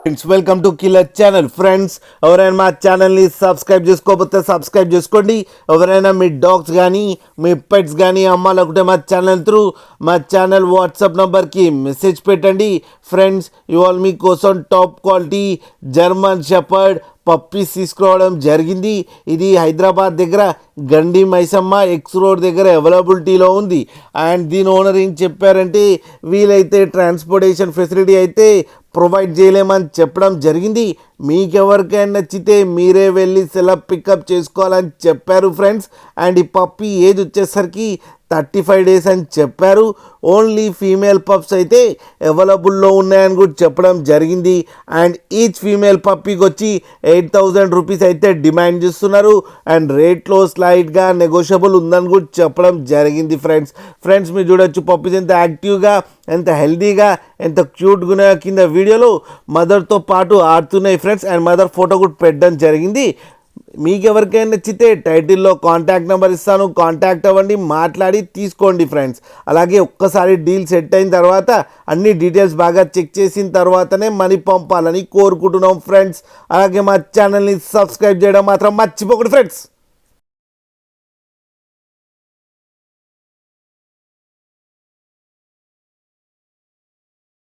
Welcome to killer channel. Friends, ఎవరైనా మా ఛానల్ని సబ్స్క్రైబ్ చేసుకోకపోతే సబ్స్క్రైబ్ చేసుకోండి. ఎవరైనా మీ డాగ్స్ కానీ మీ పెట్స్ కానీ అమ్మాలనుకుంటే మా ఛానల్ వాట్సాప్ నెంబర్కి మెసేజ్ పెట్టండి. ఫ్రెండ్స్, ఇవాళ మీకోసం top quality German shepherd puppies తీసుకురావడం జరిగింది. ఇది హైదరాబాద్ దగ్గర గండి మైసమ్మ ఎక్స్ రోడ్ దగ్గర అవైలబిలిటీలో ఉంది. అండ్ దీని ఓనర్ ఏం చెప్పారంటే, వీలైతే ట్రాన్స్పోర్టేషన్ ఫెసిలిటీ అయితే ప్రొవైడ్ చేయలేమని చెప్పడం జరిగింది. మీకెవరికైనా నచ్చితే మీరే వెళ్ళి సెలవు పికప్ చేసుకోవాలని చెప్పారు ఫ్రెండ్స్. అండ్ ఈ పప్పీ ఏజ్ వచ్చేసరికి 35 days అని చెప్పారు. ఓన్లీ ఫీమేల్ పప్స్ అయితే అవైలబుల్లో ఉన్నాయని కూడా చెప్పడం జరిగింది. అండ్ ఈచ్ ఫీమేల్ పప్పీకి వచ్చి 8,000 రూపీస్ అయితే డిమాండ్ చేస్తున్నారు. అండ్ రేట్లో స్లైడ్గా నెగోషియబుల్ ఉందని కూడా చెప్పడం జరిగింది. ఫ్రెండ్స్ మీరు చూడొచ్చు పప్పీస్ ఎంత యాక్టివ్గా, ఎంత హెల్తీగా, ఎంత క్యూట్గా ఉన్నాయో కింద వీడియోలో మదర్తో పాటు ఆడుతున్నాయి ఫ్రెండ్స్. అండ్ మదర్ ఫోటో కూడా పెట్టడం జరిగింది. మీకు ఎవరికైనా నచ్చితే టైటిల్లో కాంటాక్ట్ నెంబర్ ఇస్తాను, కాంటాక్ట్ అవ్వండి, మాట్లాడి తీసుకోండి ఫ్రెండ్స్. అలాగే ఒక్కసారి డీల్ సెట్ అయిన తర్వాత అన్ని డీటెయిల్స్ బాగా చెక్ చేసిన తర్వాతనే మనీ పంపాలని కోరుకుంటున్నాం ఫ్రెండ్స్. అలాగే మా ఛానల్ని సబ్స్క్రైబ్ చేయడం మాత్రం మర్చిపోకండి ఫ్రెండ్స్.